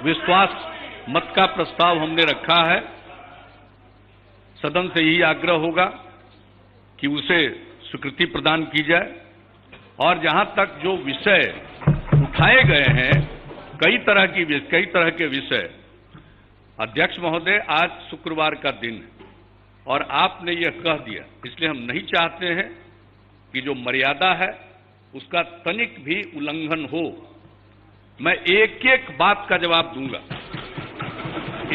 विश्वास मत का प्रस्ताव हमने रखा है। सदन से यही आग्रह होगा कि उसे स्वीकृति प्रदान की जाए और जहां तक जो विषय उठाए गए हैं, कई तरह के विषय, अध्यक्ष महोदय आज शुक्रवार का दिन है और आपने यह कह दिया, इसलिए हम नहीं चाहते हैं कि जो मर्यादा है उसका तनिक भी उल्लंघन हो। मैं एक एक बात का जवाब दूंगा,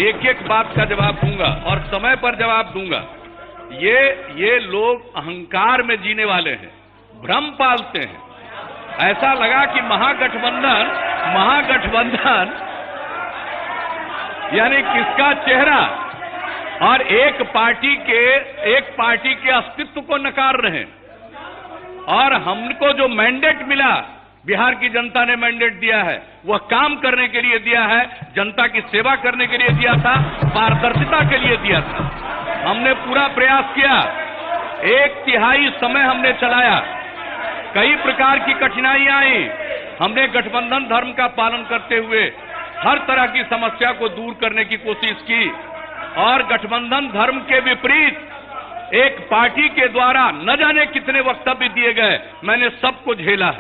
एक एक बात का जवाब दूंगा और समय पर जवाब दूंगा। ये लोग अहंकार में जीने वाले हैं, भ्रम पालते हैं। ऐसा लगा कि महागठबंधन यानी किसका चेहरा, और एक पार्टी के अस्तित्व को नकार रहे हैं। और हमको जो मैंडेट मिला, बिहार की जनता ने मैंडेट दिया है, वह काम करने के लिए दिया है, जनता की सेवा करने के लिए दिया था, पारदर्शिता के लिए दिया था। हमने पूरा प्रयास किया, 1/3 समय हमने चलाया, कई प्रकार की कठिनाइयां आई, हमने गठबंधन धर्म का पालन करते हुए हर तरह की समस्या को दूर करने की कोशिश की। और गठबंधन धर्म के विपरीत एक पार्टी के द्वारा न जाने कितने वक्तव्य दिए गए, मैंने सबको झेला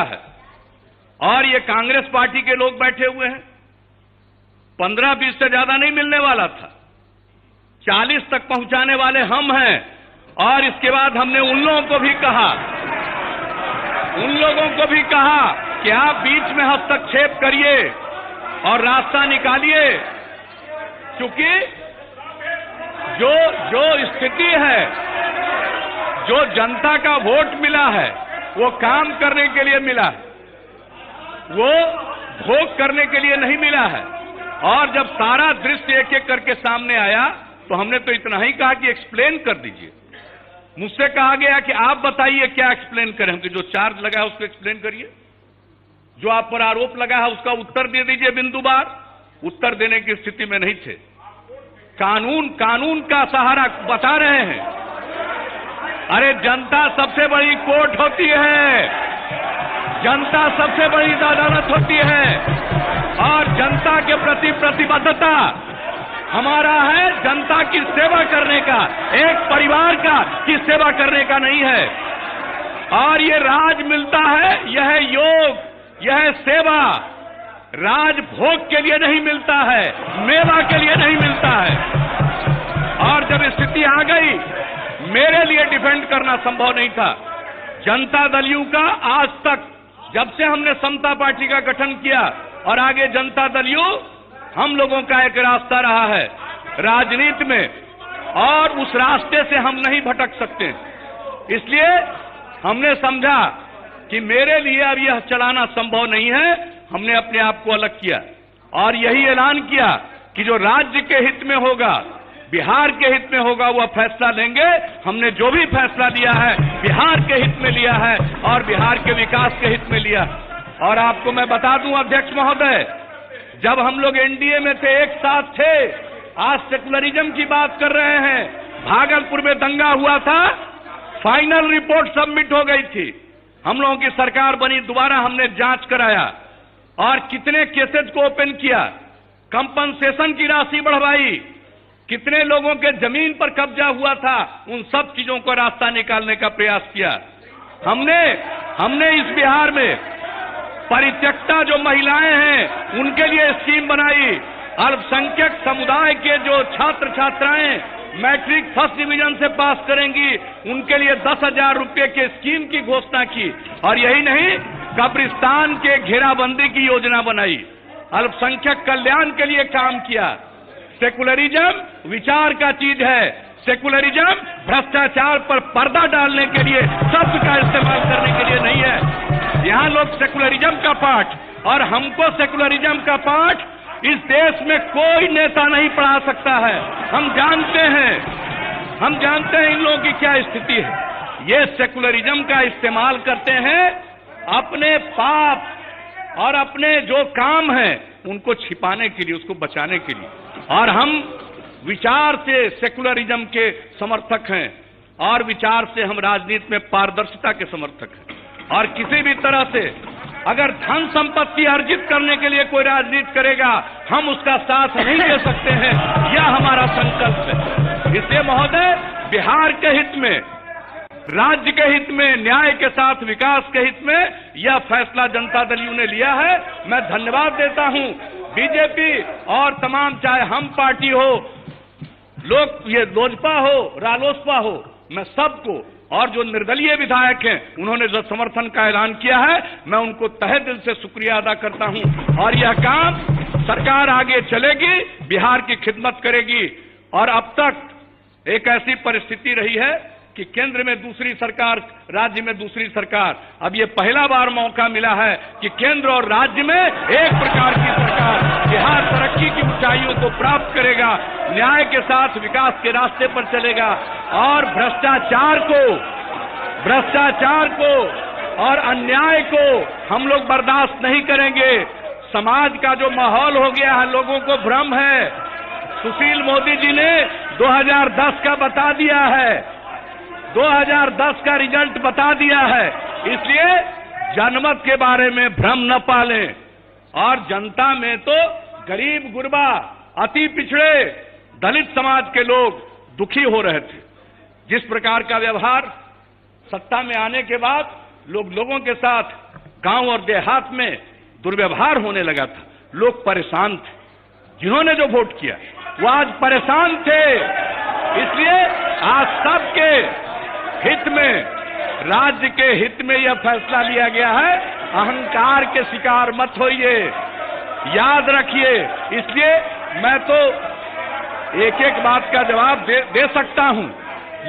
है। और ये कांग्रेस पार्टी के लोग बैठे हुए हैं, 15-20 से ज्यादा नहीं मिलने वाला था, 40 तक पहुंचाने वाले हम हैं। और इसके बाद हमने उन लोगों को भी कहा कि आप बीच में हस्तक्षेप करिए और रास्ता निकालिए, क्योंकि जो स्थिति है, जो जनता का वोट मिला है, वो काम करने के लिए मिला है, वो भोग करने के लिए नहीं मिला है। और जब सारा दृश्य एक एक करके सामने आया तो हमने तो इतना ही कहा कि एक्सप्लेन कर दीजिए। मुझसे कहा गया कि आप बताइए क्या एक्सप्लेन करें, कि जो चार्ज लगा है उसको एक्सप्लेन करिए, जो आप पर आरोप लगा है उसका उत्तर दे दीजिए बिंदुवार। उत्तर देने की स्थिति में नहीं थे। कानून का सहारा बता रहे हैं। अरे जनता सबसे बड़ी कोर्ट होती है, जनता सबसे बड़ी अदालत होती है, और जनता के प्रति प्रतिबद्धता हमारा है जनता की सेवा करने का, एक परिवार की सेवा करने का नहीं है। और ये राज मिलता है, यह योग, यह सेवा राज भोग के लिए नहीं मिलता है, मेवा के लिए नहीं मिलता है। और जब स्थिति आ गई, मेरे लिए डिफेंड करना संभव नहीं था। जनता दलियों का आज तक, जब से हमने समता पार्टी का गठन किया और आगे जनता दलियों, हम लोगों का एक रास्ता रहा है राजनीति में, और उस रास्ते से हम नहीं भटक सकते। इसलिए हमने समझा कि मेरे लिए अब यह चलाना संभव नहीं है। हमने अपने आप को अलग किया और यही ऐलान किया कि जो राज्य के हित में होगा, बिहार के हित में होगा, वह फैसला लेंगे। हमने जो भी फैसला लिया है बिहार के हित में लिया है और बिहार के विकास के हित में लिया। और आपको मैं बता दूं अध्यक्ष महोदय, जब हम लोग एनडीए में थे, एक साथ थे, आज सेकुलरिज्म की बात कर रहे हैं। भागलपुर में दंगा हुआ था, फाइनल रिपोर्ट सबमिट हो गई थी, हम लोगों की सरकार बनी, दोबारा हमने जांच कराया और कितने केसेज को ओपन किया, कंपनसेशन की राशि बढ़वाई, कितने लोगों के जमीन पर कब्जा हुआ था, उन सब चीजों को रास्ता निकालने का प्रयास किया। हमने इस बिहार में परित्यक्ता जो महिलाएं हैं उनके लिए स्कीम बनाई। अल्पसंख्यक समुदाय के जो छात्र छात्राएं मैट्रिक फर्स्ट डिवीजन से पास करेंगी, उनके लिए 10,000 रुपए के स्कीम की घोषणा की। और यही नहीं, कब्रिस्तान के घेराबंदी की योजना बनाई, अल्पसंख्यक कल्याण के लिए काम किया। सेकुलरिज्म विचार का चीज है, सेकुलरिज्म भ्रष्टाचार पर पर्दा डालने के लिए, शब्द का इस्तेमाल करने के लिए नहीं है। यहाँ लोग सेकुलरिज्म का पाठ, और हमको सेकुलरिज्म का पाठ इस देश में कोई नेता नहीं पढ़ा सकता है। हम जानते हैं इन लोगों की क्या स्थिति है। ये सेकुलरिज्म का इस्तेमाल करते हैं अपने पाप और अपने जो काम है उनको छिपाने के लिए, उसको बचाने के लिए। और हम विचार से सेकुलरिज्म के समर्थक हैं और विचार से हम राजनीति में पारदर्शिता के समर्थक हैं। और किसी भी तरह से अगर धन संपत्ति अर्जित करने के लिए कोई राजनीति करेगा, हम उसका साथ नहीं दे सकते हैं। यह हमारा संकल्प है। इसलिए महोदय, बिहार के हित में, राज्य के हित में, न्याय के साथ विकास के हित में यह फैसला जनता दल यू ने लिया है। मैं धन्यवाद देता हूं बीजेपी और तमाम, चाहे हम पार्टी हो, ये लोजपा हो, रालोसपा हो, मैं सबको, और जो निर्दलीय विधायक हैं उन्होंने जो समर्थन का ऐलान किया है, मैं उनको तहे दिल से शुक्रिया अदा करता हूं। और यह काम सरकार आगे चलेगी, बिहार की खिदमत करेगी। और अब तक एक ऐसी परिस्थिति रही है कि केंद्र में दूसरी सरकार, राज्य में दूसरी सरकार। अब ये पहला बार मौका मिला है कि केंद्र और राज्य में एक प्रकार की सरकार। बिहार तरक्की की ऊंचाइयों को प्राप्त करेगा, न्याय के साथ विकास के रास्ते पर चलेगा और भ्रष्टाचार को और अन्याय को हम लोग बर्दाश्त नहीं करेंगे। समाज का जो माहौल हो गया है, लोगों को भ्रम है। सुशील मोदी जी ने 2010 का बता दिया है, 2010 का रिजल्ट बता दिया है। इसलिए जनमत के बारे में भ्रम न पालें। और जनता में तो गरीब गुरबा, अति पिछड़े, दलित समाज के लोग दुखी हो रहे थे। जिस प्रकार का व्यवहार सत्ता में आने के बाद लोगों के साथ गांव और देहात में दुर्व्यवहार होने लगा था, लोग परेशान थे। जिन्होंने जो वोट किया वो आज परेशान थे। इसलिए आज सबके हित में, राज्य के हित में यह फैसला लिया गया है। अहंकार के शिकार मत होइए, याद रखिए। इसलिए मैं तो एक एक बात का जवाब दे सकता हूं,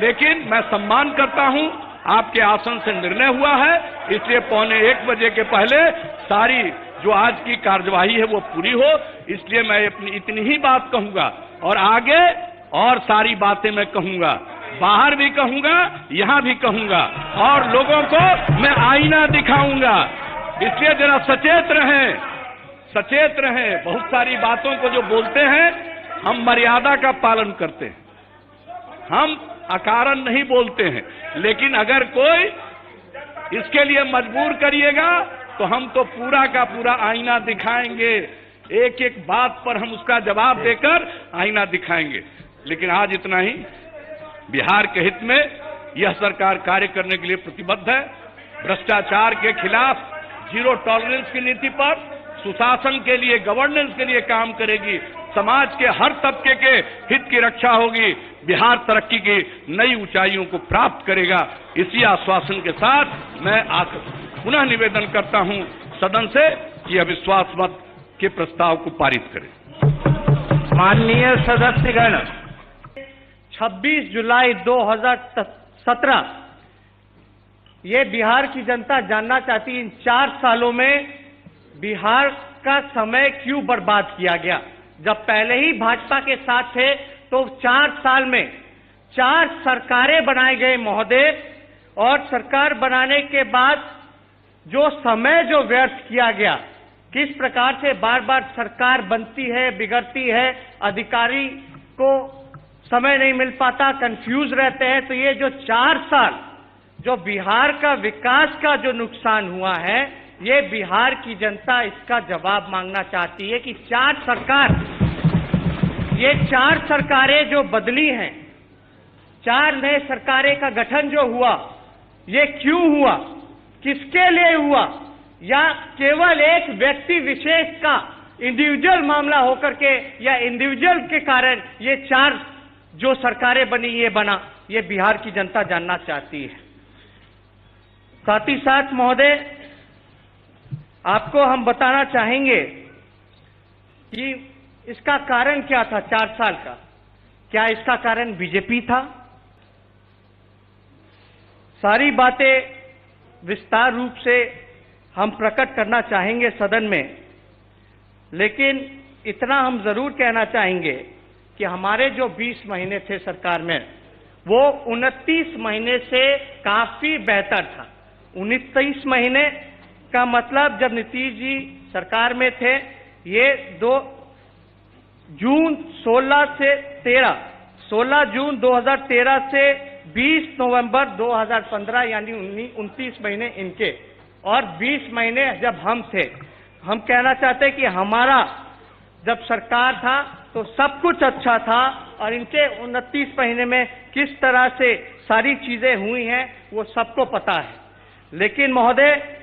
लेकिन मैं सम्मान करता हूं, आपके आसन से निर्णय हुआ है। इसलिए 12:45 बजे के पहले सारी जो आज की कार्यवाही है वो पूरी हो। इसलिए मैं अपनी इतनी ही बात कहूंगा और आगे और सारी बातें मैं कहूंगा, बाहर भी कहूंगा, यहां भी कहूंगा, और लोगों को मैं आईना दिखाऊंगा। इसलिए जरा सचेत रहें। बहुत सारी बातों को जो बोलते हैं, हम मर्यादा का पालन करते हैं, हम अकारण नहीं बोलते हैं। लेकिन अगर कोई इसके लिए मजबूर करिएगा तो हम तो पूरा का पूरा आईना दिखाएंगे। एक एक बात पर हम उसका जवाब देकर आईना दिखाएंगे। लेकिन आज इतना ही। बिहार के हित में यह सरकार कार्य करने के लिए प्रतिबद्ध है। भ्रष्टाचार के खिलाफ जीरो टॉलरेंस की नीति पर, सुशासन के लिए, गवर्नेंस के लिए काम करेगी। समाज के हर तबके के हित की रक्षा होगी। बिहार तरक्की की नई ऊंचाइयों को प्राप्त करेगा। इसी आश्वासन के साथ मैं पुनः निवेदन करता हूं सदन से कि अविश्वास मत के प्रस्ताव को पारित करें। माननीय सदस्यगण, 26 जुलाई 2017 ये बिहार की जनता जानना चाहती है, इन 4 सालों में बिहार का समय क्यों बर्बाद किया गया। जब पहले ही भाजपा के साथ थे तो 4 साल में 4 सरकारें बनाई गई महोदय, और सरकार बनाने के बाद जो समय जो व्यर्थ किया गया, किस प्रकार से बार बार सरकार बनती है, बिगड़ती है, अधिकारी को समय नहीं मिल पाता, कंफ्यूज रहते हैं। तो ये जो 4 साल जो बिहार का विकास का जो नुकसान हुआ है, ये बिहार की जनता इसका जवाब मांगना चाहती है कि 4 सरकारें जो बदली हैं, 4 नए सरकारें का गठन जो हुआ, ये क्यों हुआ, किसके लिए हुआ, या केवल एक व्यक्ति विशेष का इंडिविजुअल मामला होकर के या इंडिविजुअल के कारण ये 4 जो सरकारें बनी, ये बना, ये बिहार की जनता जानना चाहती है। साथ ही साथ महोदय, आपको हम बताना चाहेंगे कि इसका कारण क्या था 4 साल का। क्या इसका कारण बीजेपी था? सारी बातें विस्तार रूप से हम प्रकट करना चाहेंगे सदन में, लेकिन इतना हम जरूर कहना चाहेंगे कि हमारे जो 20 महीने थे सरकार में, वो 29 महीने से काफी बेहतर था। 29 महीने का मतलब जब नीतीश जी सरकार में थे, ये 16 जून 2013 से 20 नवंबर 2015 यानी 29 महीने इनके, और 20 महीने जब हम थे। हम कहना चाहते हैं कि हमारा जब सरकार था तो सब कुछ अच्छा था, और इनके 29 महीने में किस तरह से सारी चीजें हुई हैं वो सबको पता है। लेकिन महोदय,